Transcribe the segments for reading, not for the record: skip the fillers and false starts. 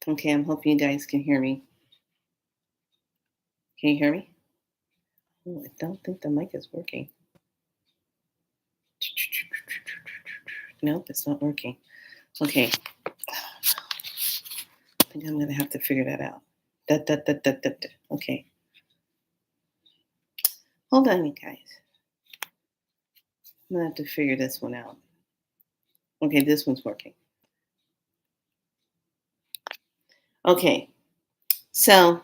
Okay, I'm hoping you guys can hear me. Can you hear me? Oh, I don't think the mic is working. Nope, it's not working. Okay, I think I'm gonna have to figure that out. Da. Okay, hold on, you guys. I'm gonna have to figure this one out. Okay, this one's working. Okay, so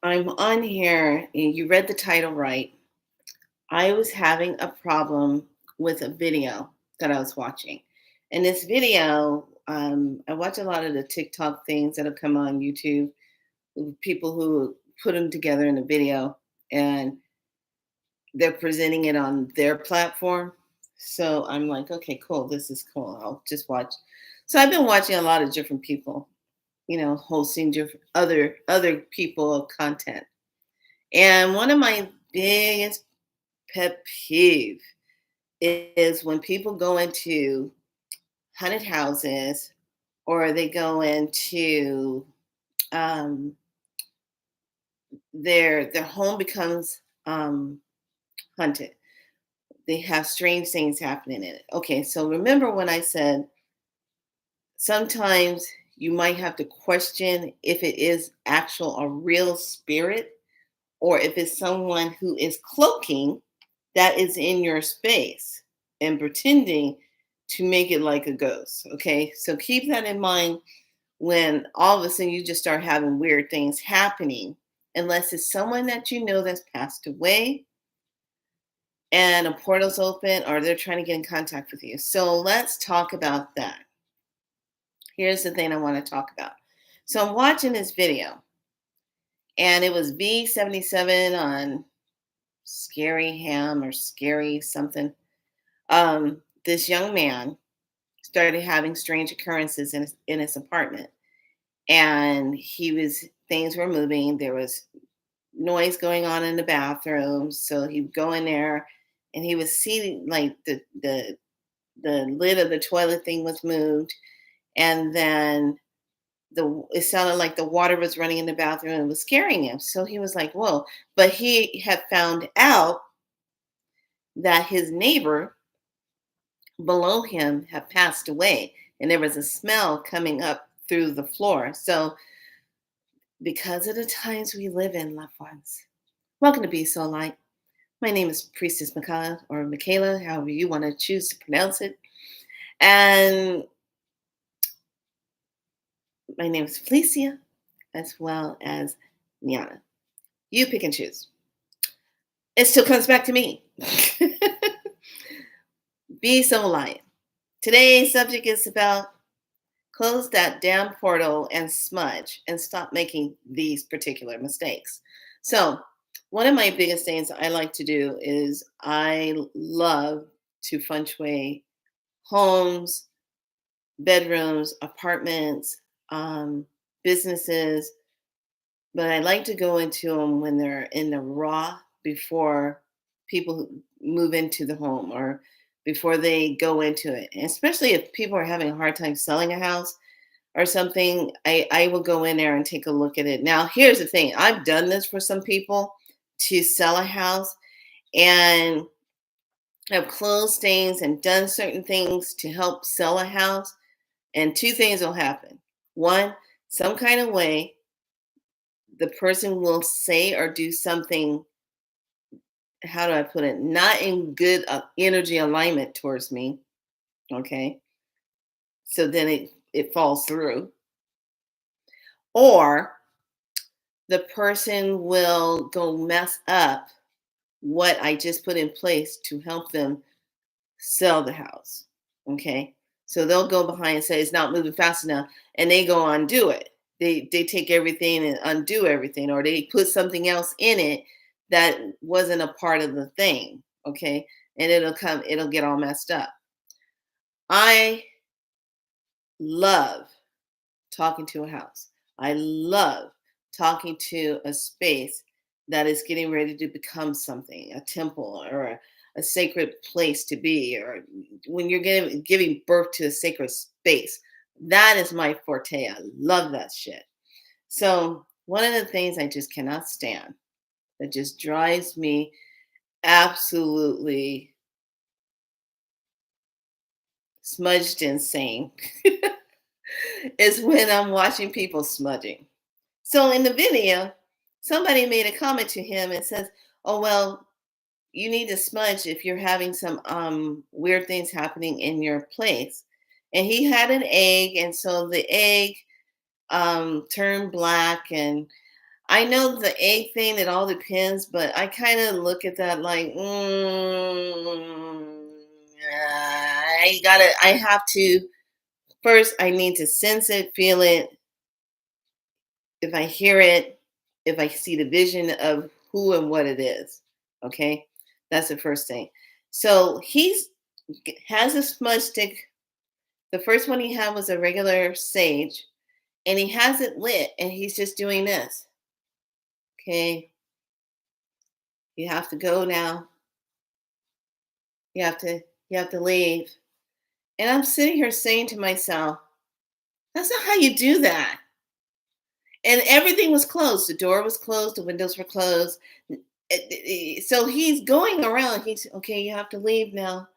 I'm on here. You read the title right. I was having a problem with a video that I was watching. And this video, I watch a lot of the TikTok things that have come on YouTube, people who put them together in a video and they're presenting it on their platform. So I'm like, okay, cool. This is cool. I'll just watch. So I've been watching a lot of different people, hosting different other people content. And one of my biggest pet peeve is when people go into haunted houses or they go into um, their home becomes haunted. They have strange things happening in it. Okay, so remember when I said sometimes you might have to question if it is actual a real spirit or if it's someone who is cloaking that is in your space and pretending to make it like a ghost. Okay, so keep that in mind when all of a sudden you just start having weird things happening, unless it's someone that you know that's passed away and a portal's open or they're trying to get in contact with you. So let's talk about that. Here's the thing I want to talk about. So I'm watching this video and it was V77 on Scary Ham or Scary something. This young man started having strange occurrences in his apartment, and things were moving. There was noise going on in the bathroom, so he'd go in there, and he was seeing like the lid of the toilet thing was moved, and then it sounded like the water was running in the bathroom and it was scaring him. So he was like, "Whoa!" But he had found out that his neighbor below him had passed away and there was a smell coming up through the floor. So because of the times we live in, loved ones, welcome to Be So Light. My name is Priestess Michaela or Michaela, however you want to choose to pronounce it. And my name is Felicia as well as Niana. You pick and choose. It still comes back to me. Be So Light. Today's subject is about close that damn portal and smudge and stop making these particular mistakes. So, one of my biggest things I like to do is I love to feng shui homes, bedrooms, apartments, businesses, but I like to go into them when they're in the raw before people move into the home or before they go into it. And especially if people are having a hard time selling a house or something, I will go in there and take a look at it. Now, here's the thing. I've done this for some people to sell a house and have closed things and done certain things to help sell a house. And two things will happen. One, some kind of way the person will say or do something, how do I put it, not in good energy alignment towards me. Okay. So then it falls through. Or the person will go mess up what I just put in place to help them sell the house. Okay. So they'll go behind and say it's not moving fast enough and they go undo it. They take everything and undo everything, or they put something else in it that wasn't a part of the thing. Okay. And it'll get all messed up. I love talking to a house. I love talking to a space that is getting ready to become something, a temple or a sacred place to be, or when you're giving birth to a sacred space. That is my forte. I love that shit. So, one of the things I just cannot stand, that just drives me absolutely smudged insane, is when I'm watching people smudging. So in the video, somebody made a comment to him and says, "Oh well, you need to smudge if you're having some weird things happening in your place." And he had an egg, and so the egg turned black. And I know the egg thing, it all depends, but I kind of look at that like, I have to, first, I need to sense it, feel it. If I hear it, if I see the vision of who and what it is. Okay. That's the first thing. So has a smudge stick. The first one he had was a regular sage, and he has it lit, and he's just doing this. Okay. You have to go now. You have to you have to leave. And I'm sitting here saying to myself, that's not how you do that. And everything was closed. The door was closed, the windows were closed. So he's going around. He's okay, you have to leave now.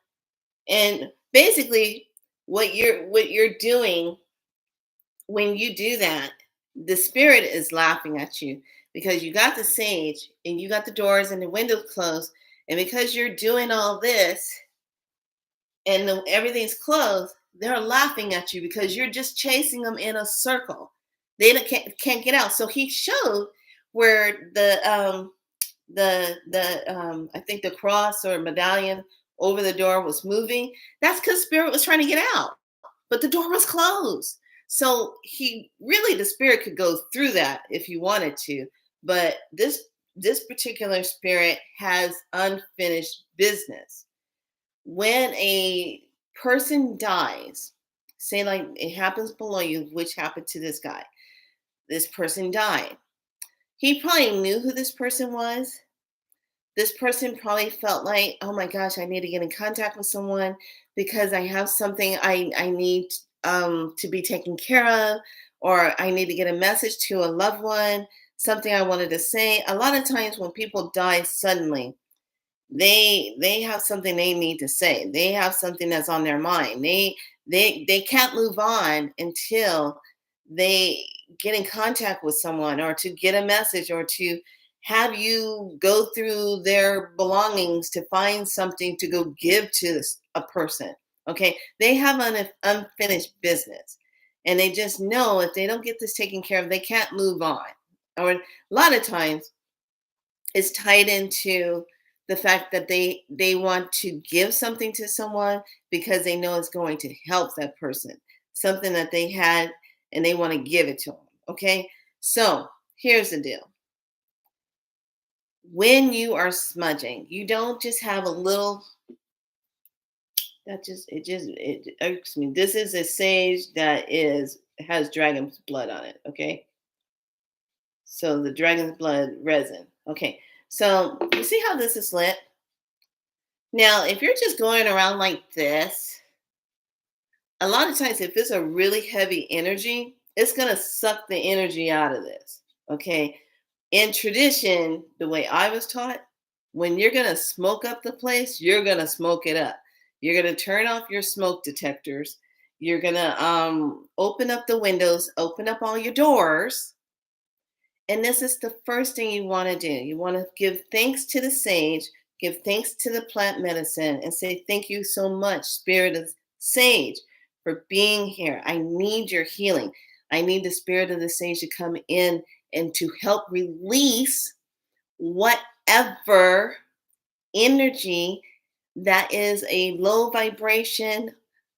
And basically what you're doing when you do that, the spirit is laughing at you because you got the sage and you got the doors and the windows closed. And because you're doing all this and everything's closed, they're laughing at you because you're just chasing them in a circle. They can't get out. So he showed where the I think the cross or medallion over the door was moving. That's because spirit was trying to get out, but the door was closed. So he really, the spirit could go through that if he wanted to, but this particular spirit has unfinished business. When a person dies, say like it happens below you, which happened to this guy. This person died. He probably knew who this person was. This person probably felt like, oh my gosh, I need to get in contact with someone because I have something I need to be taken care of, or I need to get a message to a loved one, something I wanted to say. A lot of times when people die suddenly, they have something they need to say. They have something that's on their mind. They can't move on until they get in contact with someone, or to get a message, or to have you go through their belongings to find something to go give to a person. Okay, they have an unfinished business, and they just know if they don't get this taken care of, they can't move on. Or a lot of times is tied into the fact that they want to give something to someone because they know it's going to help that person, something that they had, and they want to give it to them. Okay, so here's the deal. When you are smudging, you don't just have a little, that just it irks me. This is a sage that is has dragon's blood on it. Okay, so the dragon's blood resin. Okay, so you see how this is lit. Now, if you're just going around like this, a lot of times, if it's a really heavy energy, it's going to suck the energy out of this. Okay. In tradition, the way I was taught, when you're going to smoke up the place, you're going to smoke it up. You're going to turn off your smoke detectors. You're going to open up the windows, open up all your doors. And this is the first thing you want to do. You want to give thanks to the sage, give thanks to the plant medicine, and say, thank you so much, Spirit of Sage, for being here. I need your healing. I need the Spirit of the Sage to come in and to help release whatever energy that is a low vibration,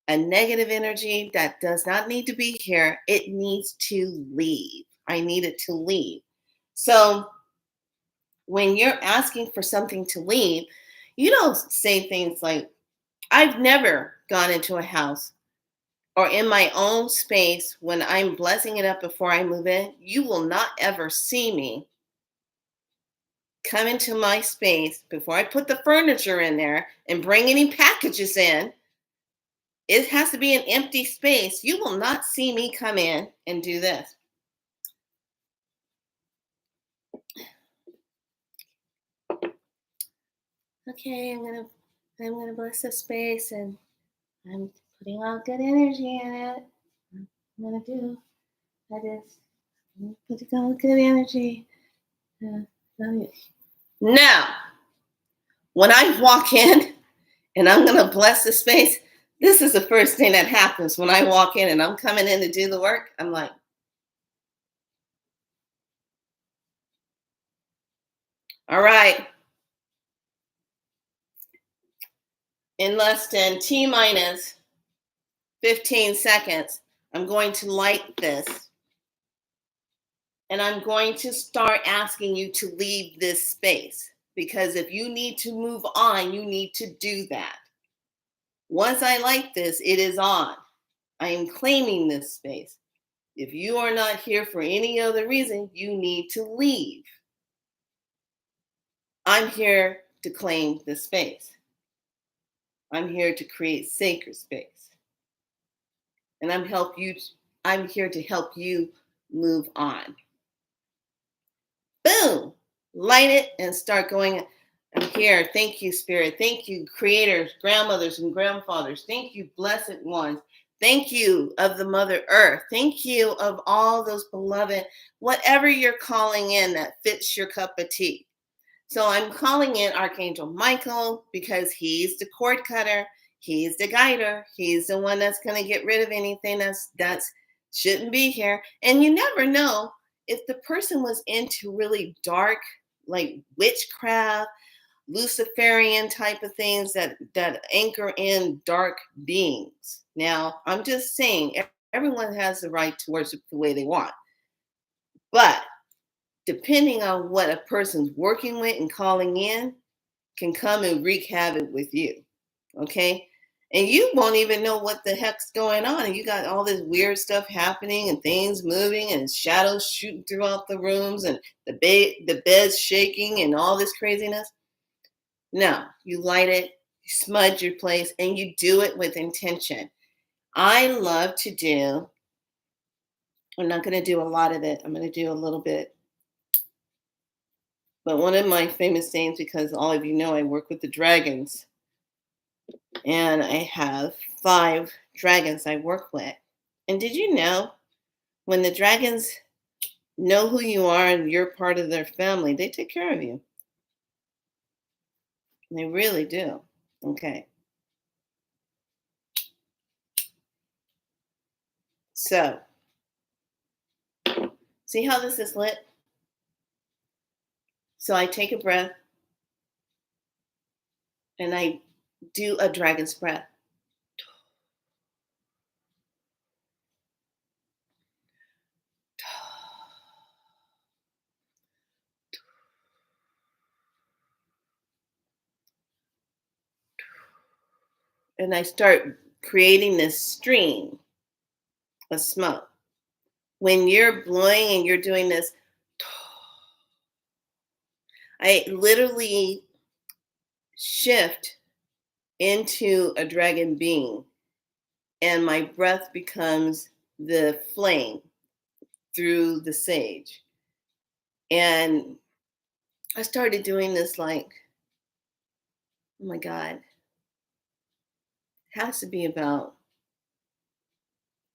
a negative energy that does not need to be here. It needs to leave. I need it to leave. So when you're asking for something to leave, you don't say things like, I've never gone into a house or in my own space when I'm blessing it up before I move in. You will not ever see me come into my space, before I put the furniture in there and bring any packages in, it has to be an empty space. You will not see me come in and do this. Okay, I'm gonna bless the space, and I'm putting all good energy in it. I'm gonna do that is putting all good energy. Now, when I walk in and I'm gonna bless the space, this is the first thing that happens when I walk in and I'm coming in to do the work. I'm like, all right, in less than T minus 15 seconds, I'm going to light this, and I'm going to start asking you to leave this space, because if you need to move on, you need to do that. Once I light this, it is on. I am claiming this space. If you are not here for any other reason, you need to leave. I'm here to claim the space. I'm here to create sacred space. And I'm here to help you move on. Boom! Light it and start going. I'm here. Thank you, Spirit. Thank you, creators, grandmothers, and grandfathers. Thank you, blessed ones. Thank you of the Mother Earth. Thank you of all those beloved, whatever you're calling in that fits your cup of tea. So I'm calling in Archangel Michael because he's the cord cutter. He's the guider. He's the one that's going to get rid of anything that's shouldn't be here. And you never know if the person was into really dark, like witchcraft, Luciferian type of things that anchor in dark beings. Now, I'm just saying, everyone has the right to worship the way they want, but depending on what a person's working with and calling in, can come and wreak havoc with you. Okay. And you won't even know what the heck's going on. And you got all this weird stuff happening and things moving and shadows shooting throughout the rooms and the bed's shaking and all this craziness. No, you light it, you smudge your place, and you do it with intention. I love to do, I'm not going to do a lot of it. I'm going to do a little bit. But one of my famous things, because all of you know I work with the dragons, and I have 5 dragons I work with. And did you know when the dragons know who you are and you're part of their family, they take care of you? They really do. Okay. So, see how this is lit? So I take a breath and I do a dragon's breath. And I start creating this stream of smoke. When you're blowing and you're doing this, I literally shift into a dragon being, and my breath becomes the flame through the sage. And I started doing this like, oh my God, it has to be about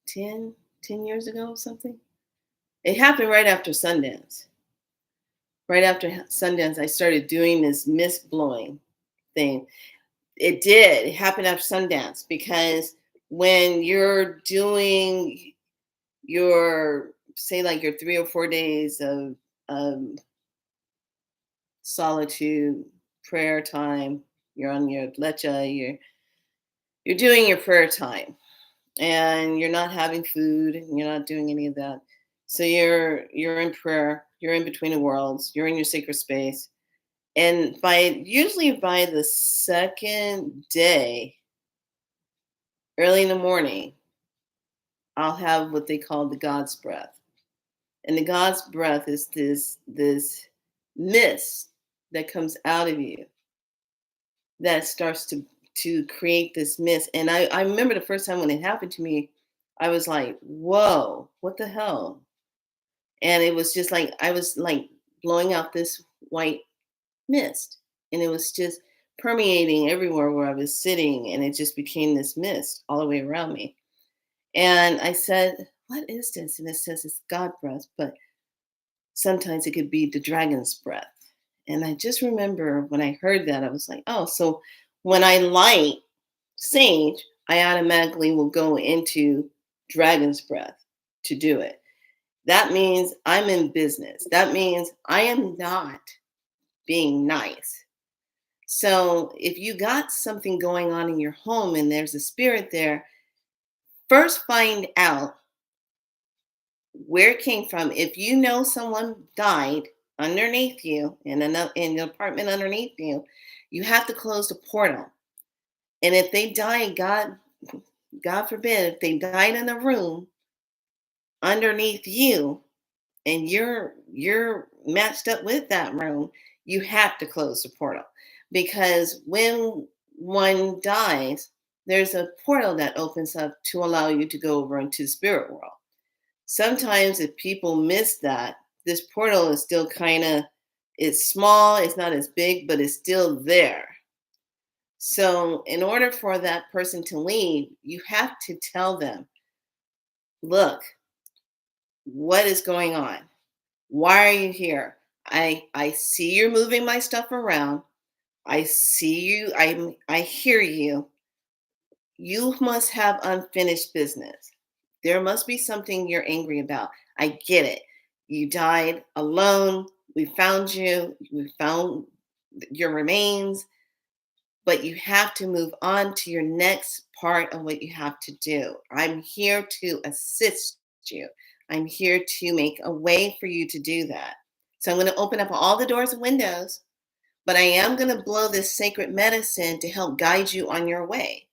10 years ago or something. It happened right after Sundance. Right after Sundance, I started doing this mist blowing thing. It did. It happened after Sundance because when you're doing your, say, like your 3 or 4 days of solitude, prayer time, you're on your lecha, you're doing your prayer time, and you're not having food, and you're not doing any of that. So you're in prayer, you're in between the worlds, you're in your sacred space. And usually by the second day, early in the morning, I'll have what they call the God's breath. And the God's breath is this mist that comes out of you that starts to create this mist. And I remember the first time when it happened to me, I was like, whoa, what the hell? And it was just like I was like blowing out this white mist. And it was just permeating everywhere where I was sitting, and it just became this mist all the way around me. And I said, what is this? And it says it's God breath, but sometimes it could be the dragon's breath. And I just remember when I heard that, I was like, oh, so when I light sage, I automatically will go into dragon's breath to do it. That means I'm in business. That means I am not being nice. So if you got something going on in your home and there's a spirit there, first find out where it came from. If you know someone died underneath you in the apartment underneath you, you have to close the portal. And if they died, God forbid, if they died in the room underneath you and you're matched up with that room, you have to close the portal. Because when one dies, there's a portal that opens up to allow you to go over into the spirit world. Sometimes if people miss that, this portal is still kind of, it's small, it's not as big, but it's still there. So in order for that person to leave, you have to tell them, look, what is going on? Why are you here? I see you're moving my stuff around. I see you, I hear you. You must have unfinished business. There must be something you're angry about. I get it. You died alone. We found you. We found your remains. But you have to move on to your next part of what you have to do. I'm here to assist you. I'm here to make a way for you to do that. So I'm going to open up all the doors and windows, but I am going to blow this sacred medicine to help guide you on your way.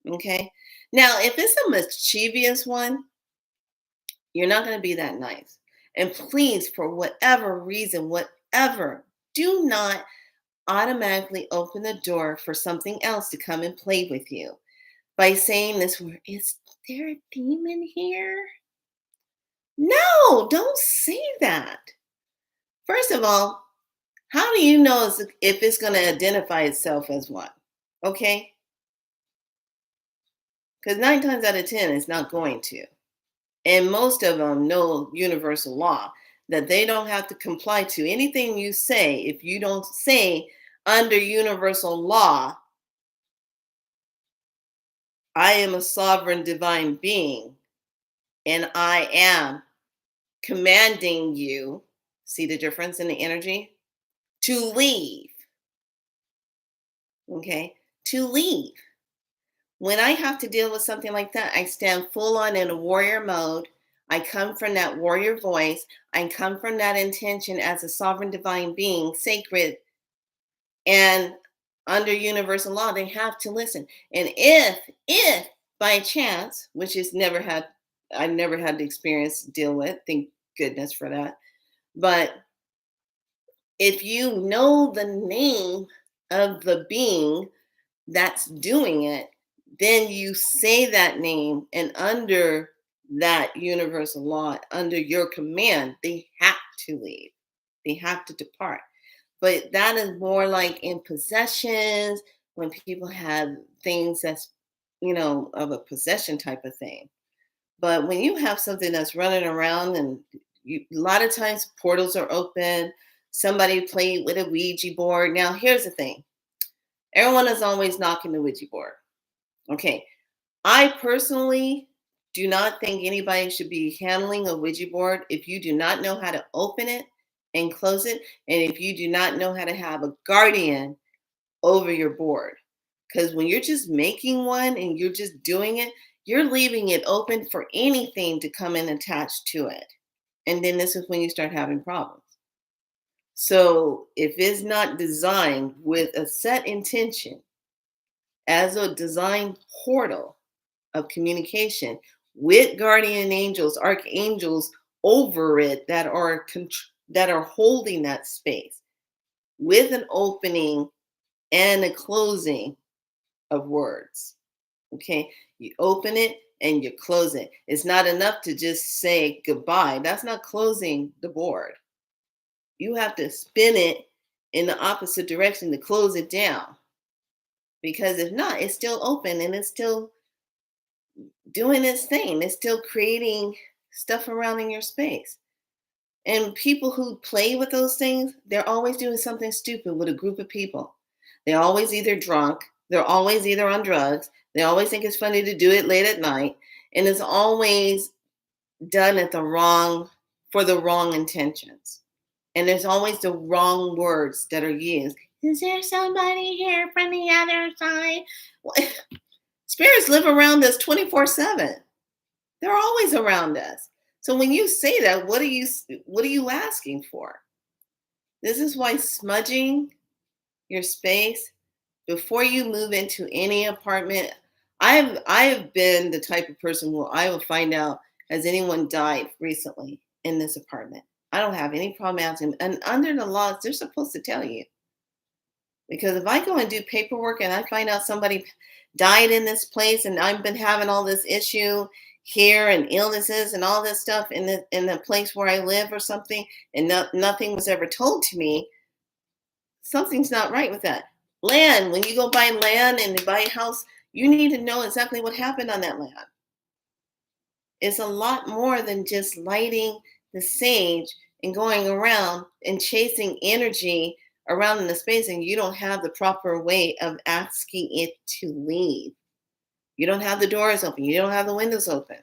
Okay. Now, if it's a mischievous one, you're not going to be that nice. And please, for whatever reason, whatever, do not automatically open the door for something else to come and play with you by saying this word, is there a demon here? No, don't say that. First of all, how do you know if it's going to identify itself as one? Okay? Because 9 times out of 10, it's not going to. And most of them know universal law that they don't have to comply to anything you say if you don't say under universal law, I am a sovereign divine being and I am commanding you, see the difference in the energy? To leave. Okay? To leave. When I have to deal with something like that, I stand full on in a warrior mode. I come from that warrior voice. I come from that intention as a sovereign divine being, sacred, and under universal law, they have to listen. And if by chance, which is I've never had the experience to deal with, thank goodness for that. But if you know the name of the being that's doing it, then you say that name, and under that universal law, under your command, they have to leave. They have to depart. But that is more like in possessions, when people have things that's, of a possession type of thing. But when you have something that's running around and a lot of times portals are open, somebody played with a Ouija board. Now, here's the thing. Everyone is always knocking the Ouija board. Okay. I personally do not think anybody should be handling a Ouija board if you do not know how to open it and close it, and if you do not know how to have a guardian over your board. Because when you're just making one and you're just doing it, you're leaving it open for anything to come and attach to it. And then this is when you start having problems. So if it's not designed with a set intention as a design portal of communication with guardian angels, archangels over it that are holding that space, with an opening and a closing of words. Okay, you open it and you close it. It's not enough to just say goodbye. That's not closing the board. You have to spin it in the opposite direction to close it down. Because if not, it's still open and it's still doing its thing. It's still creating stuff around in your space. And people who play with those things, they're always doing something stupid with a group of people. They're always either drunk, they're always either on drugs, they always think it's funny to do it late at night, and it's always done at the wrong for the wrong intentions. And there's always the wrong words that are used. Is there somebody here from the other side? Well, spirits live around us 24/7. They're always around us. So when you say that, what are you asking for? This is why smudging your space before you move into any apartment. I have been the type of person where I will find out, has anyone died recently in this apartment? I don't have any problem asking. And under the laws, they're supposed to tell you. Because if I go and do paperwork and I find out somebody died in this place and I've been having all this issue here and illnesses and all this stuff in the place where I live or something, and nothing was ever told to me, something's not right with that. Land, when you go buy land and you buy a house, you need to know exactly what happened on that land. It's a lot more than just lighting the sage and going around and chasing energy around in the space, and you don't have the proper way of asking it to leave. You don't have the doors open. You don't have the windows open.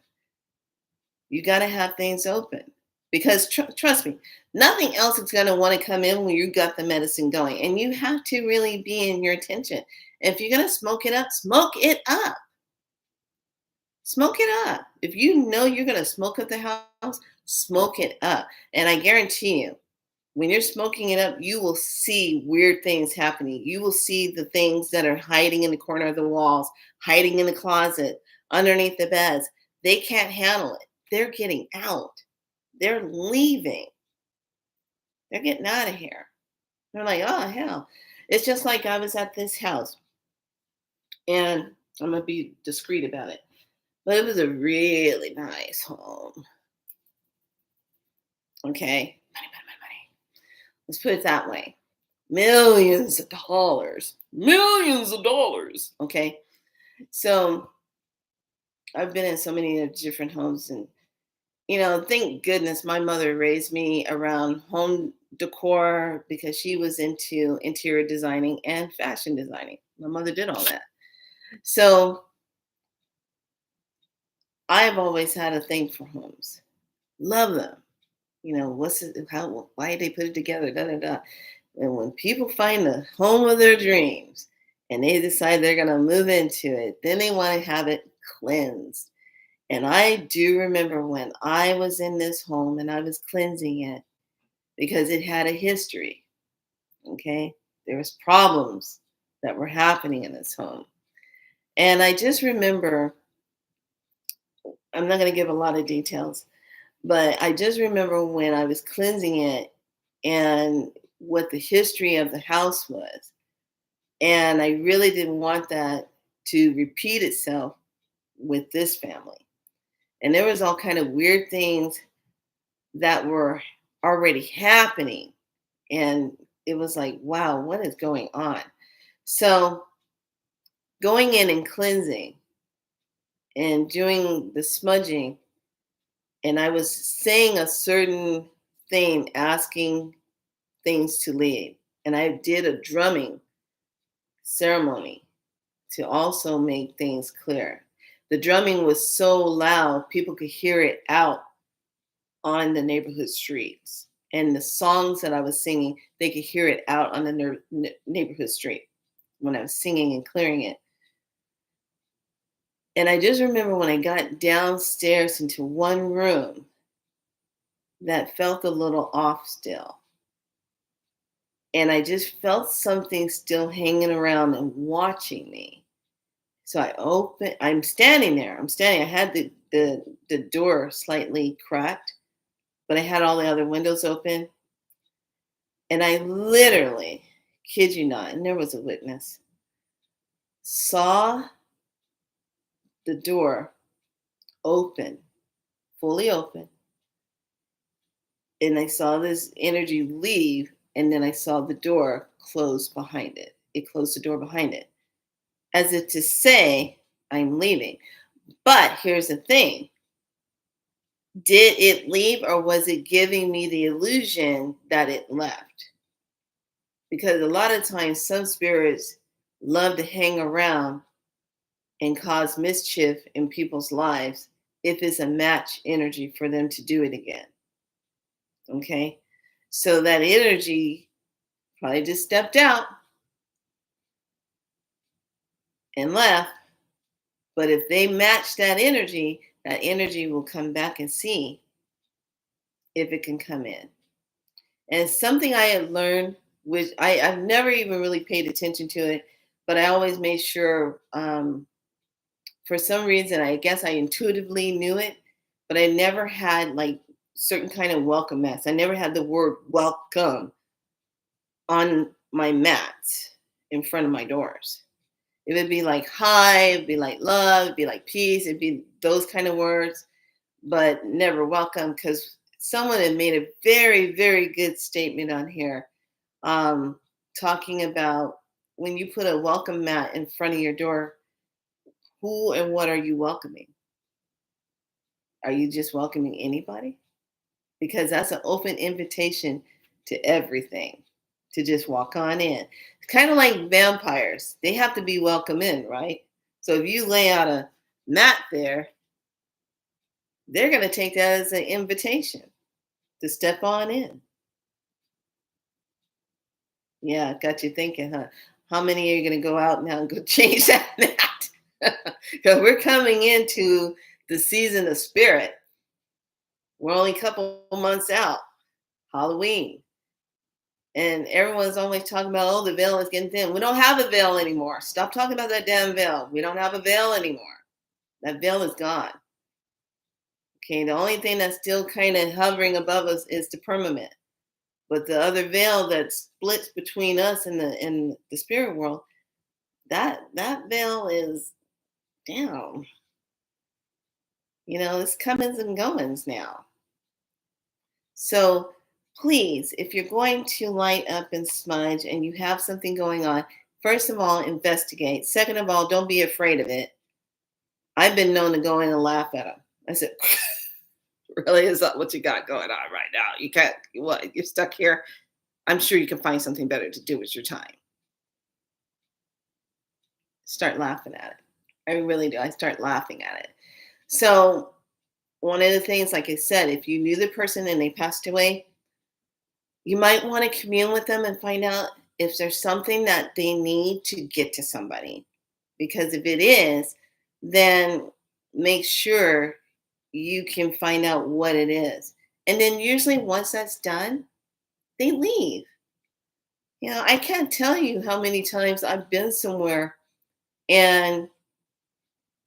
You got to have things open because trust me, nothing else is going to want to come in when you got the medicine going. And you have to really be in your attention. If you're going to smoke it up, smoke it up. Smoke it up. If you know you're going to smoke up the house, smoke it up. And I guarantee you, when you're smoking it up, you will see weird things happening. You will see the things that are hiding in the corner of the walls, hiding in the closet, underneath the beds. They can't handle it. They're getting out. They're leaving. They're getting out of here. They're like, oh, hell. It's just like I was at this house, and I'm going to be discreet about it, but it was a really nice home. Okay. Money. Let's put it that way. Millions of dollars. Millions of dollars. Okay. So I've been in so many different homes, and thank goodness my mother raised me around home decor because she was into interior designing and fashion designing. My mother did all that. So I've always had a thing for homes. Love them. Why they put it together, da da da. And when people find the home of their dreams and they decide they're gonna move into it, then they want to have it cleansed. And I do remember when I was in this home and I was cleansing it because it had a history. Okay, there was problems that were happening in this home, and I just remember. I'm not going to give a lot of details, but I just remember when I was cleansing it and what the history of the house was. And I really didn't want that to repeat itself with this family. And there was all kind of weird things that were already happening. And it was like, wow, what is going on? So going in and cleansing and doing the smudging, and I was saying a certain thing, asking things to leave. And I did a drumming ceremony to also make things clear. The drumming was so loud, people could hear it out on the neighborhood streets. And the songs that I was singing, they could hear it out on the neighborhood street when I was singing and clearing it. And I just remember when I got downstairs into one room that felt a little off still. And I just felt something still hanging around and watching me. So I'm standing there. I had the door slightly cracked, but I had all the other windows open. And I literally kid you not, and there was a witness, saw the door open, fully open, and I saw this energy leave, and then I saw the door close behind it. It closed the door behind it, as if to say, I'm leaving. But here's the thing. Did it leave, or was it giving me the illusion that it left? Because a lot of times some spirits love to hang around and cause mischief in people's lives if it's a match energy for them to do it again. Okay? So that energy probably just stepped out and left. But if they match that energy will come back and see if it can come in. And something I had learned, which I've never even really paid attention to it, but I always made sure, for some reason, I guess I intuitively knew it, but I never had like certain kind of welcome mats. I never had the word welcome on my mats in front of my doors. It would be like hi, it'd be like love, it'd be like peace, it'd be those kind of words, but never welcome, because someone had made a very, very good statement on here, talking about when you put a welcome mat in front of your door, who and what are you welcoming? Are you just welcoming anybody? Because that's an open invitation to everything to just walk on in. It's kind of like vampires. They have to be welcome in, right? So if you lay out a mat there, they're going to take that as an invitation to step on in. Yeah, got you thinking, huh? How many are you going to go out now and go change that mat? Because we're coming into the season of spirit. We're only a couple months out, Halloween. And everyone's always talking about, oh, the veil is getting thin. We don't have a veil anymore. Stop talking about that damn veil. We don't have a veil anymore. That veil is gone. Okay, the only thing that's still kind of hovering above us is the firmament. But the other veil that splits between us and the spirit world, that veil is down. You know, it's comings and goings now. So please, if you're going to light up and smudge and you have something going on, first of all, investigate. Second of all, don't be afraid of it. I've been known to go in and laugh at them. I said, really, is that what you got going on right now? You can't, what, you're stuck here? I'm sure you can find something better to do with your time. Start laughing at it. I really do. I start laughing at it. So one of the things, like I said, if you knew the person and they passed away, you might want to commune with them and find out if there's something that they need to get to somebody. Because if it is, then make sure you can find out what it is. And then usually once that's done, they leave. You know, I can't tell you how many times I've been somewhere and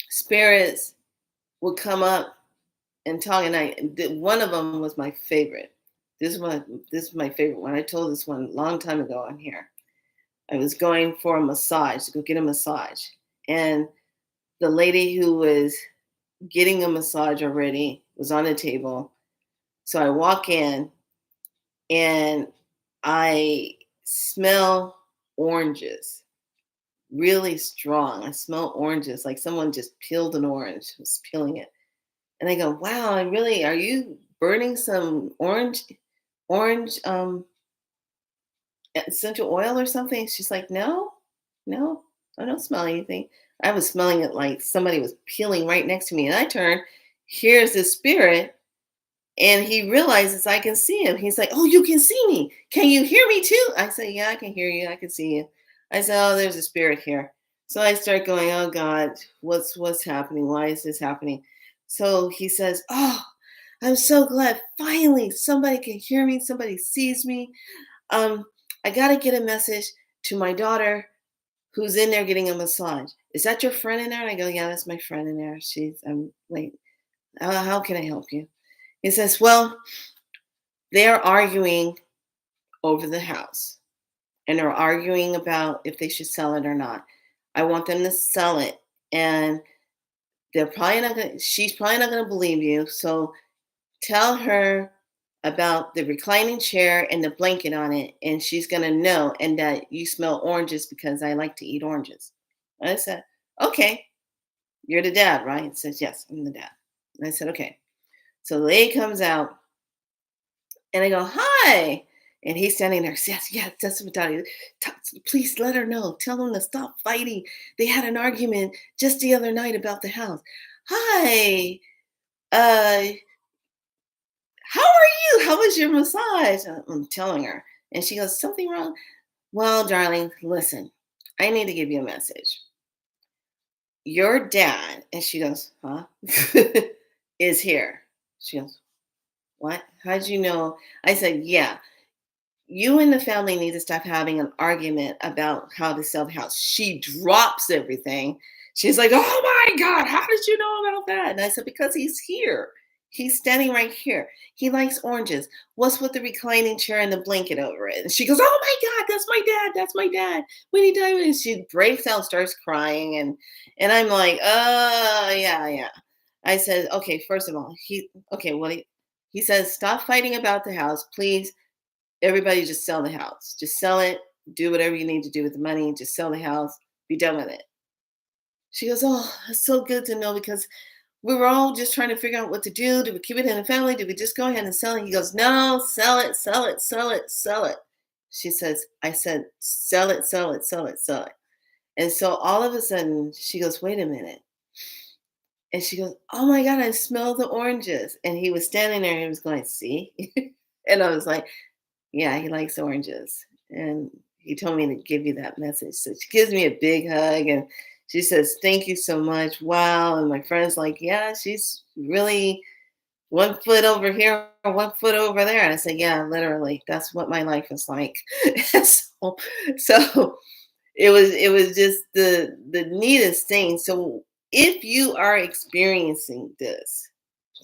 spirits would come up and talk. And one of them was my favorite. This is my favorite one. I told this one a long time ago on here. I was going for a massage, to go get a massage. And the lady who was getting a massage already was on the table. So I walk in and I smell oranges, really strong. I smell oranges, like someone just peeled an orange, was peeling it. And I go, wow, are you burning some orange essential oil or something? She's like, no, I don't smell anything. I was smelling it like somebody was peeling right next to me. And I turn, here's the spirit, and he realizes I can see him. He's like, oh, you can see me. Can you hear me too? I say, yeah, I can hear you. I can see you. I said, oh, there's a spirit here. So I start going, oh God, what's happening? Why is this happening? So he says, oh, I'm so glad finally somebody can hear me. Somebody sees me. I got to get a message to my daughter who's in there getting a massage. Is that your friend in there? And I go, yeah, that's my friend in there. I'm late. How can I help you? He says, well, they're arguing over the house. and are arguing about if they should sell it or not. I want them to sell it, and she's probably not gonna believe you. So tell her about the reclining chair and the blanket on it, and she's gonna know, and that you smell oranges because I like to eat oranges. And I said, okay, you're the dad, right? He says, yes, I'm the dad. And I said, okay. So the lady comes out, and I go, hi. And he's standing there. Yes, yes, that's what Daddy. Please let her know. Tell them to stop fighting. They had an argument just the other night about the house. Hi. Uh, how are you? How was your massage? I'm telling her. And she goes, something wrong? Well, darling, listen, I need to give you a message. Your dad, and she goes, huh? Is here. She goes, what? How'd you know? I said, yeah. You and the family need to stop having an argument about how to sell the house. She drops everything. She's like, oh my God, how did you know about that? And I said, because he's here. He's standing right here. He likes oranges. What's with the reclining chair and the blanket over it? And she goes, oh my God, that's my dad. That's my dad. We need to. And she breaks out, starts crying. And I'm like, yeah, yeah. I said, okay, first of all, he says, stop fighting about the house, please. Everybody just sell the house. Just sell it. Do whatever you need to do with the money. Just sell the house. Be done with it. She goes, oh, it's so good to know because we were all just trying to figure out what to do. Do we keep it in the family? Do we just go ahead and sell it? He goes, no, sell it, sell it, sell it, sell it. She says, I said, sell it, sell it, sell it, sell it. And so all of a sudden she goes, wait a minute. And she goes, oh my God, I smell the oranges. And he was standing there and he was going, see? And I was like, yeah, he likes oranges. And he told me to give you that message. So she gives me a big hug and she says, thank you so much. Wow. And my friend's like, yeah, she's really 1 foot over here, 1 foot over there. And I said, yeah, literally, that's what my life is like. so, so it was just the neatest thing. So if you are experiencing this,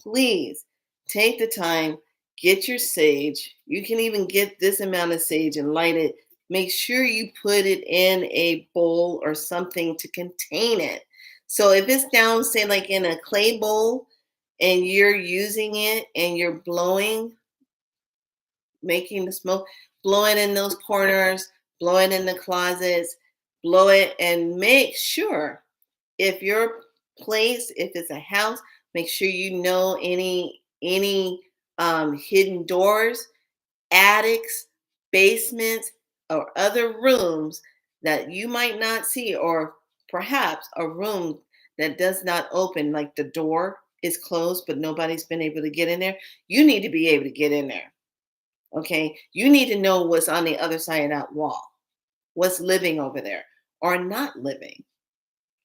please take the time, get your sage. You can even get this amount of sage and light it. Make sure you put it in a bowl or something to contain it. So if it's down, say like in a clay bowl, and you're using it and you're blowing, making the smoke, blow it in those corners, blow it in the closets, blow it, and make sure if your place, if it's a house, make sure you know any hidden doors, attics, basements, or other rooms that you might not see, or perhaps a room that does not open, like the door is closed, but nobody's been able to get in there. You need to be able to get in there. Okay. You need to know what's on the other side of that wall, what's living over there or not living,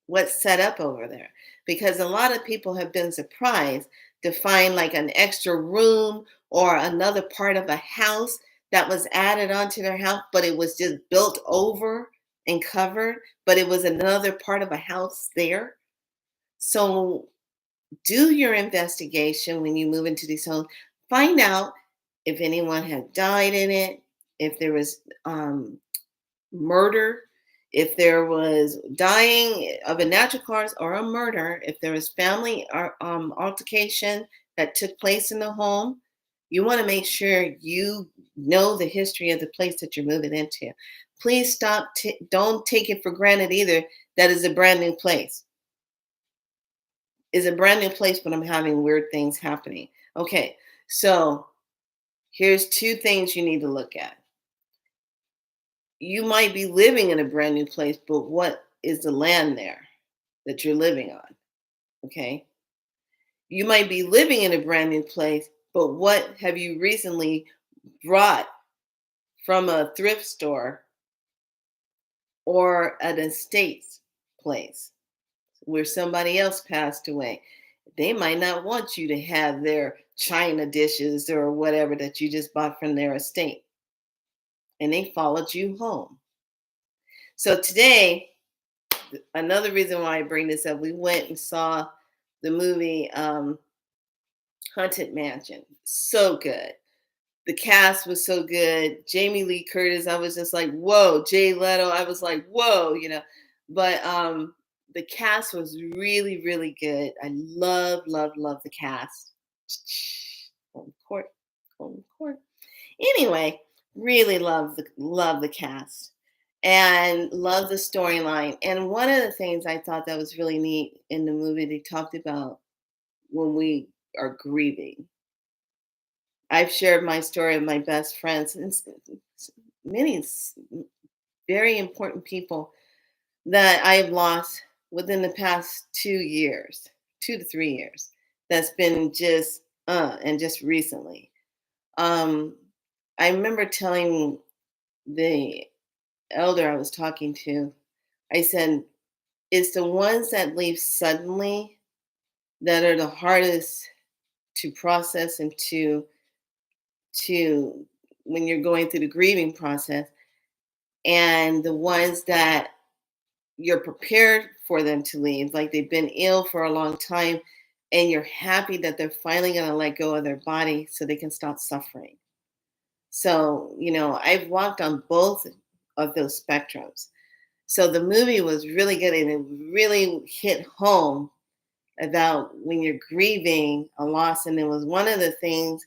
what's set up over there. Because a lot of people have been surprised to find like an extra room or another part of a house that was added onto their house, but it was just built over and covered, but it was another part of a house there. So do your investigation when you move into these homes. Find out if anyone had died in it, if there was murder, if there was dying of a natural cause or a murder, if there was family or altercation that took place in the home. You want to make sure you know the history of the place that you're moving into. Please don't take it for granted either that is a brand new place. Is a brand new place, but I'm having weird things happening. Okay, so here's two things you need to look at. You might be living in a brand new place, but what is the land there that you're living on? Okay. You might be living in a brand new place, but what have you recently brought from a thrift store or an estate's place where somebody else passed away? They might not want you to have their china dishes or whatever that you just bought from their estate. And they followed you home. So today, another reason why I bring this up, we went and saw the movie Haunted Mansion. So good. The cast was so good. Jamie Lee Curtis, I was just like, whoa. Jay Leto, I was like, whoa, But the cast was really, really good. I love, love, love the cast. On court, on court. Anyway, really love the cast and love the storyline. And one of the things I thought that was really neat in the movie, they talked about when we are grieving. I've shared my story with my best friends and many very important people that I've lost within the past 2 years, 2 to 3 years. That's been just and just recently. Um, I remember telling the elder I was talking to, I said, it's the ones that leave suddenly that are the hardest to process and to when you're going through the grieving process, and the ones that you're prepared for them to leave, like they've been ill for a long time and you're happy that they're finally going to let go of their body so they can stop suffering. So, I've walked on both of those spectrums. So the movie was really good and it really hit home about when you're grieving a loss. And it was one of the things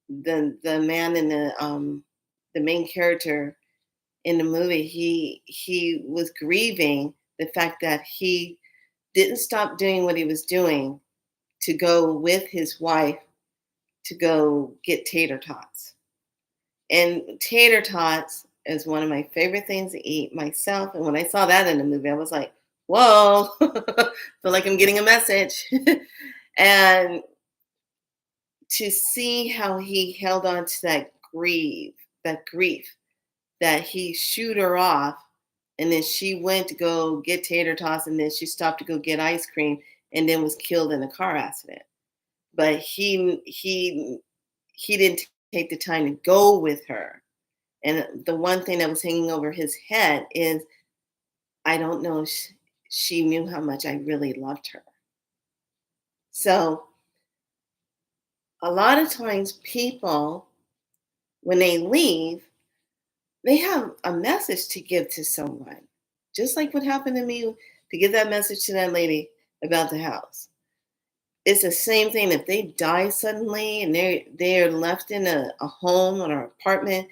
the man in the main character in the movie, he was grieving the fact that he didn't stop doing what he was doing to go with his wife to go get tater tots. And tater tots is one of my favorite things to eat myself. And when I saw that in the movie, I was like, whoa, feel like I'm getting a message. And to see how he held on to that grief, that he shooed her off, and then she went to go get tater tots, and then she stopped to go get ice cream, and then was killed in a car accident. But he didn't take the time to go with her. And the one thing that was hanging over his head is, I don't know if she knew how much I really loved her. So a lot of times people, when they leave, they have a message to give to someone. Just like what happened to me to give that message to that lady about the house. It's the same thing. If they die suddenly and they're left in a home or an apartment,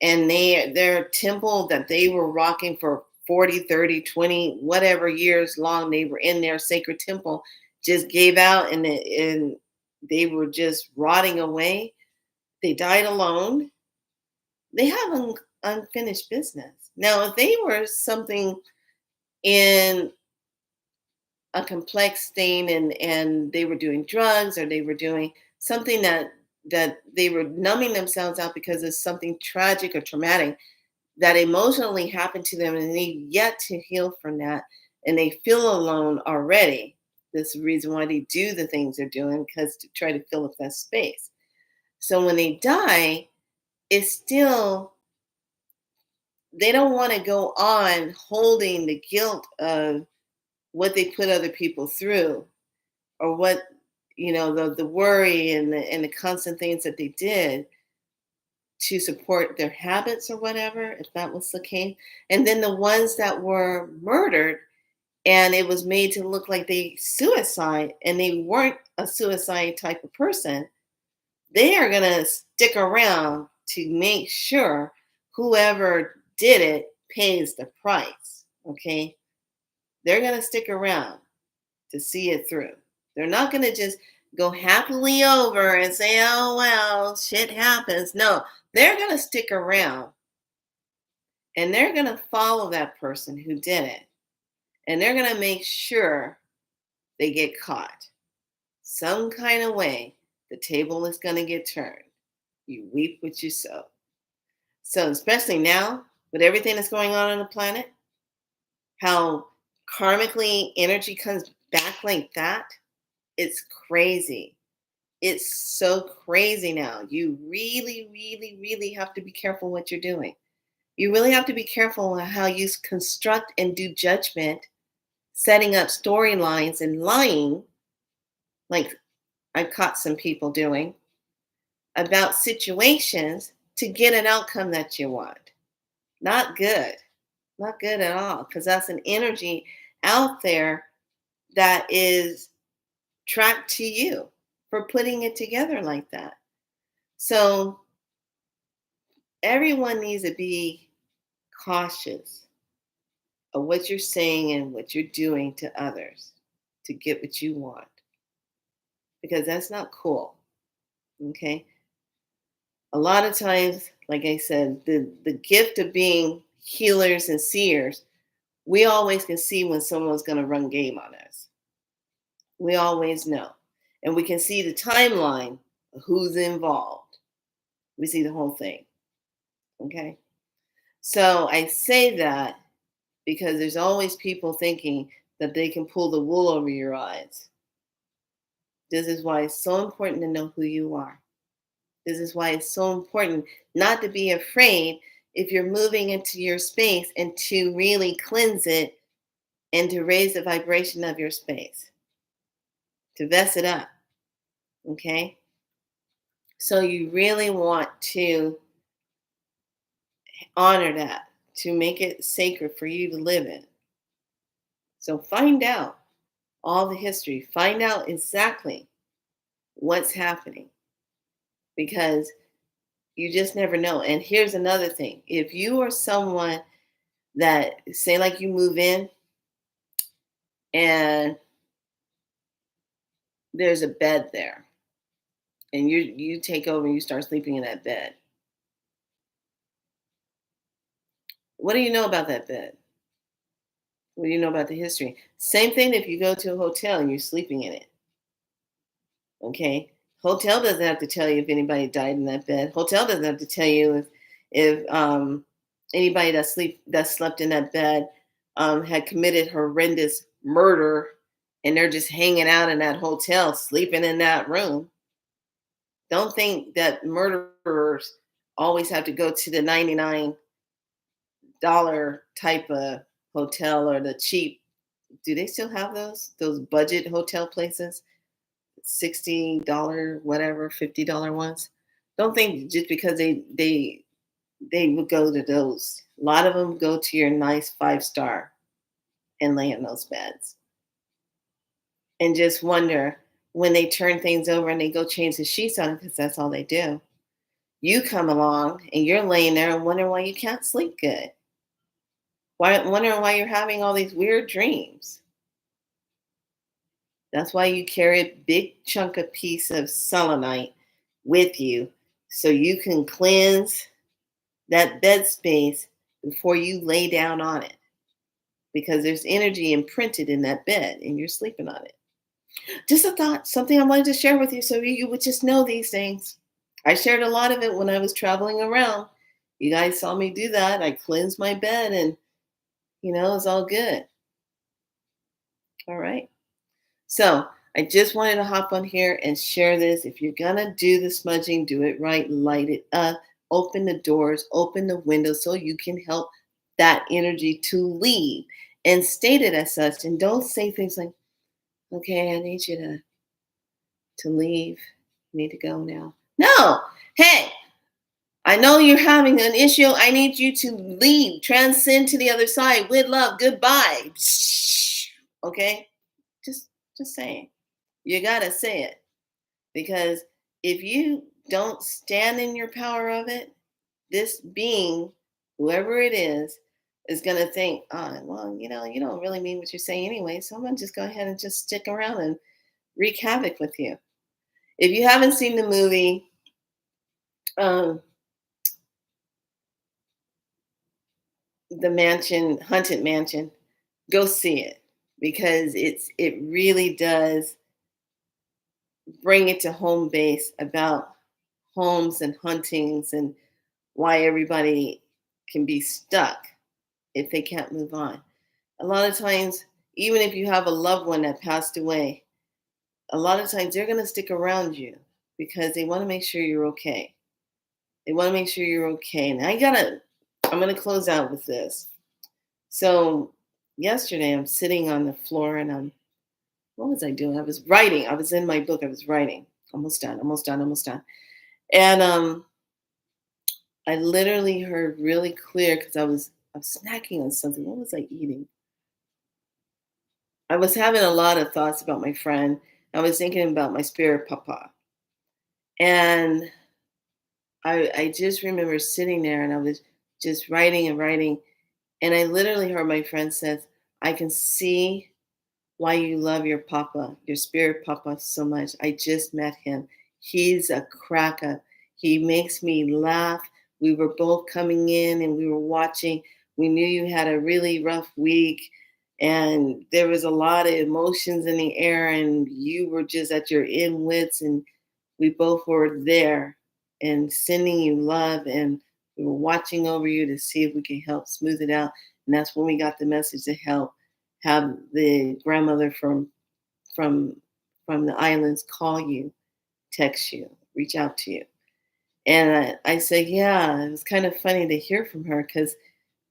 and their temple that they were rocking for 40, 30, 20, whatever years long they were in their sacred temple, just gave out, and they were just rotting away. They died alone. They have unfinished business. Now, if they were something in a complex thing, and they were doing drugs, or they were doing something that they were numbing themselves out because of something tragic or traumatic that emotionally happened to them, and they yet to heal from that, and they feel alone already. This is the reason why they do the things they're doing, because to try to fill up that space. So when they die, it's still, they don't want to go on holding the guilt of what they put other people through, or what, the worry and the constant things that they did to support their habits or whatever, if that was the case. And then the ones that were murdered, and it was made to look like they suicide, and they weren't a suicide type of person, they are going to stick around to make sure whoever did it pays the price. Okay. They're going to stick around to see it through. They're not going to just go happily over and say, oh, well, shit happens. No, they're going to stick around, and they're going to follow that person who did it. And they're going to make sure they get caught. Some kind of way, the table is going to get turned. You reap what you sow. So, especially now, with everything that's going on the planet, how karmically energy comes back like that, it's crazy. It's so crazy now. You really, really, really have to be careful what you're doing. You really have to be careful how you construct and do judgment, setting up storylines and lying, like I've caught some people doing. about situations to get an outcome that you want. Not good. Not good at all. Because that's an energy out there that is tracked to you for putting it together like that. So everyone needs to be cautious of what you're saying and what you're doing to others to get what you want, because that's not cool. Okay. A lot of times, like I said, the gift of being healers and seers, we always can see when someone's going to run game on us. We always know. And we can see the timeline of who's involved. We see the whole thing. Okay. So I say that because there's always people thinking that they can pull the wool over your eyes. This is why it's so important to know who you are. This is why it's so important not to be afraid if you're moving into your space, and to really cleanse it and to raise the vibration of your space, to vest it up. Okay? So you really want to honor that, to make it sacred for you to live in. So find out all the history, find out exactly what's happening, because you just never know. And here's another thing. If you are someone that, say, like you move in and there's a bed there, and you take over and you start sleeping in that bed, what do you know about that bed? What do you know about the history? Same thing if you go to a hotel and you're sleeping in it. Okay? Hotel doesn't have to tell you if anybody died in that bed. Hotel doesn't have to tell you if anybody that slept in that bed had committed horrendous murder, and they're just hanging out in that hotel, sleeping in that room. Don't think that murderers always have to go to the $99 type of hotel, or the cheap. Do they still have those budget hotel places? $60 whatever, $50 ones. Don't think just because they would go to those. A lot of them go to your nice 5-star and lay in those beds. And just wonder, when they turn things over and they go change the sheets on, because that's all they do. You come along and you're laying there and wondering why you can't sleep good. Wondering why you're having all these weird dreams. That's why you carry a big chunk of piece of selenite with you, so you can cleanse that bed space before you lay down on it, because there's energy imprinted in that bed and you're sleeping on it. Just a thought, something I wanted to share with you so you would just know these things. I shared a lot of it when I was traveling around. You guys saw me do that. I cleansed my bed, and it's all good. All right. So I just wanted to hop on here and share this. If you're going to do the smudging, do it right, light it up, open the doors, open the windows, so you can help that energy to leave, and state it as such. And don't say things like, okay, I need you to leave. You need to go now. No. Hey, I know you're having an issue. I need you to leave, transcend to the other side with love. Goodbye. Okay? Just saying. You got to say it, because if you don't stand in your power of it, this being, whoever it is going to think, oh, well, you don't really mean what you're saying anyway, so I'm going to just go ahead and just stick around and wreak havoc with you. If you haven't seen the movie, The Haunted Mansion, go see it, because it really does bring it to home base about homes and huntings, and why everybody can be stuck if they can't move on. A lot of times, even if you have a loved one that passed away, a lot of times they're going to stick around you because they want to make sure you're okay. They want to make sure you're okay. And I'm going to close out with this. So yesterday I'm sitting on the floor, and what was I doing? I was writing. I was in my book. I was writing. Almost done. And I literally heard really clear because I was snacking on something. What was I eating? I was having a lot of thoughts about my friend. I was thinking about my spirit papa. And I just remember sitting there and I was just writing and writing. And I literally heard my friend says, I can see why you love your papa, your spirit papa so much. I just met him. He's a cracker. He makes me laugh. We were both coming in and we were watching. We knew you had a really rough week and there was a lot of emotions in the air and you were just at your end wits and we both were there and sending you love and we were watching over you to see if we could help smooth it out. And that's when we got the message to help have the grandmother from from the islands call you, text you, reach out to you. And I said, yeah, it was kind of funny to hear from her because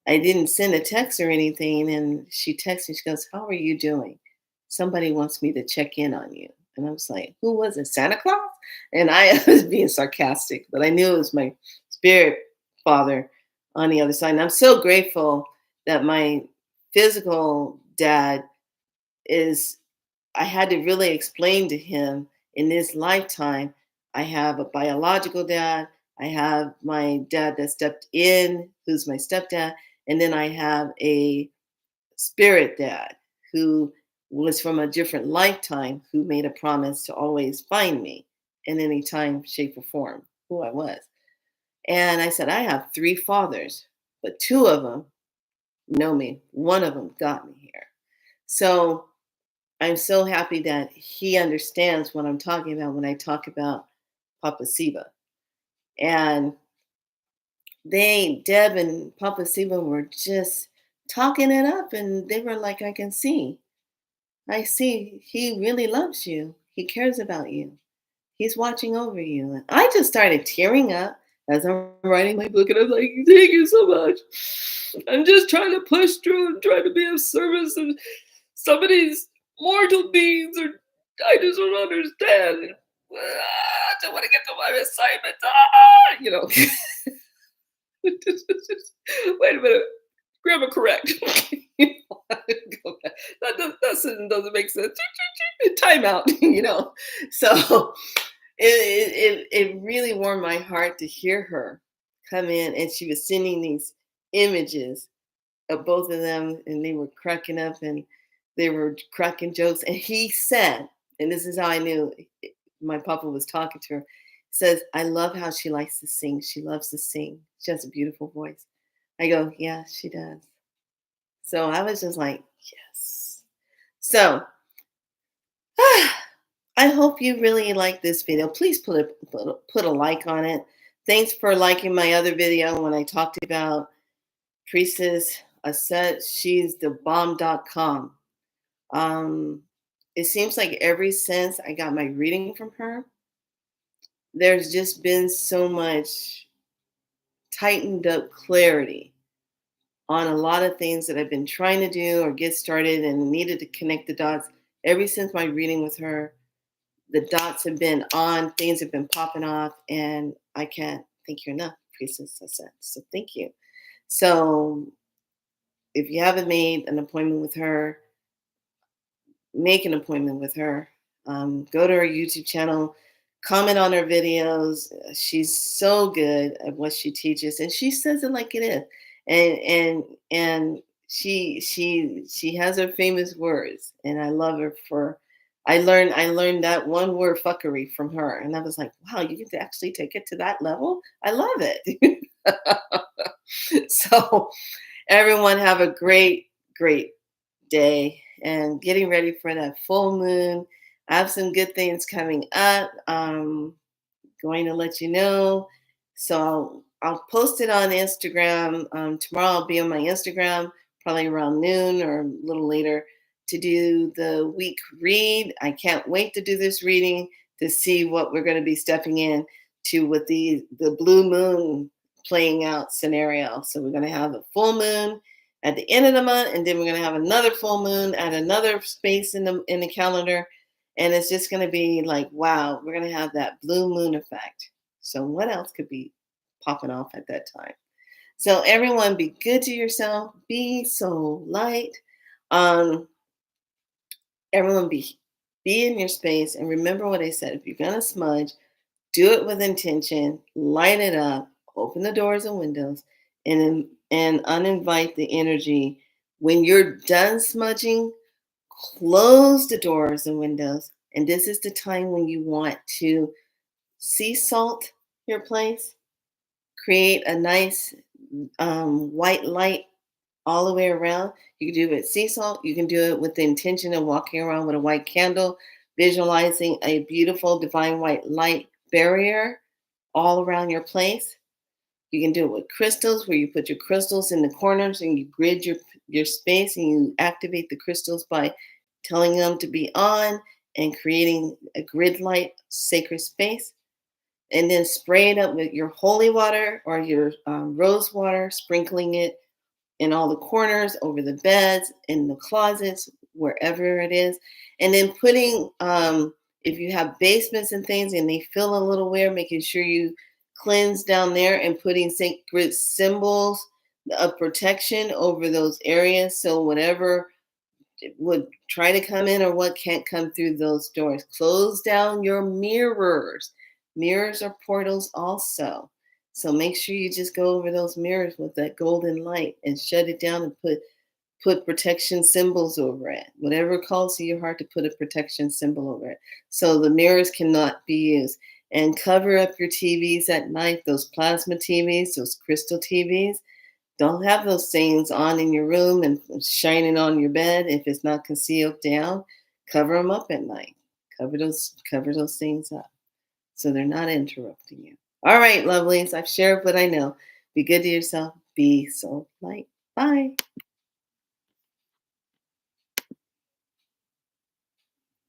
I didn't send a text or anything. And she texted me, she goes, how are you doing? Somebody wants me to check in on you. And I was like, who was it? Santa Claus? And I was being sarcastic, but I knew it was my spirit father on the other side. And I'm so grateful that my physical dad is, I had to really explain to him in this lifetime, I have a biological dad, I have my dad that stepped in, who's my stepdad, and then I have a spirit dad who was from a different lifetime who made a promise to always find me in any time, shape, or form who I was. And I said, I have three fathers, but two of them know me. One of them got me here. So I'm so happy that he understands what I'm talking about when I talk about Papa Siva. And Deb and Papa Siva were just talking it up and they were like, I see he really loves you. He cares about you. He's watching over you. And I just started tearing up as I'm writing my book and I'm like, thank you so much. I'm just trying to push through and trying to be of service of some of these mortal beings or I just don't understand. I just want to get to my assignment. Wait a minute. Grammar correct. That sentence doesn't make sense. Time out, So it really warmed my heart to hear her come in and she was sending these images of both of them and they were cracking up and they were cracking jokes. And he said, and this is how I knew my papa was talking to her, says, I love how she likes to sing. She loves to sing. She has a beautiful voice. I go, yeah, she does. So I was just like, yes. So I hope you really like this video. Please put a like on it. Thanks for liking my other video when I talked about Priestess Aset. She's the bomb.com. It seems like ever since I got my reading from her, there's just been so much tightened up clarity on a lot of things that I've been trying to do or get started and needed to connect the dots. Ever since my reading with her, the dots have been on, things have been popping off, and I can't thank you enough, Priestess Aset. So thank you. So if you haven't made an appointment with her, make an appointment with her. Go to her YouTube channel, comment on her videos. She's so good at what she teaches, and she says it like it is. And she has her famous words, and I love her for. I learned that one word fuckery from her, and I was like, wow, you get to actually take it to that level. I love it. So everyone have a great day and getting ready for that full moon. I have some good things coming up. Going to let you know. So I'll post it on Instagram. Tomorrow I'll be on my Instagram, probably around noon or a little later, to do the week read. I can't wait to do this reading to see what we're going to be stepping in to with the blue moon playing out scenario. So we're going to have a full moon at the end of the month, and then we're going to have another full moon at another space in the calendar, and it's just going to be like, wow, we're going to have that blue moon effect. So what else could be popping off at that time? So everyone, be good to yourself. Be so light. Um, everyone, be in your space, and remember what I said. If you're gonna smudge, do it with intention. Light it up. Open the doors and windows, and uninvite the energy. When you're done smudging, close the doors and windows. And this is the time when you want to sea salt your place. Create a nice white light all the way around. You can do it with sea salt. You can do it with the intention of walking around with a white candle, visualizing a beautiful divine white light barrier all around your place. You can do it with crystals, where you put your crystals in the corners and you grid your space, and you activate the crystals by telling them to be on and creating a grid light sacred space. And then spray it up with your holy water or your rose water, sprinkling it in all the corners, over the beds, in the closets, wherever it is. And then putting, if you have basements and things and they feel a little weird, making sure you cleanse down there and putting sacred symbols of protection over those areas. So whatever would try to come in or what can't come through those doors. Close down your mirrors. Mirrors are portals also. So make sure you just go over those mirrors with that golden light and shut it down and put protection symbols over it. Whatever calls to your heart, to put a protection symbol over it. So the mirrors cannot be used. And cover up your TVs at night, those plasma TVs, those crystal TVs. Don't have those things on in your room and shining on your bed if it's not concealed down. Cover them up at night. Cover those things up so they're not interrupting you. All right, lovelies, I've shared what I know. Be good to yourself. Be so light. Bye.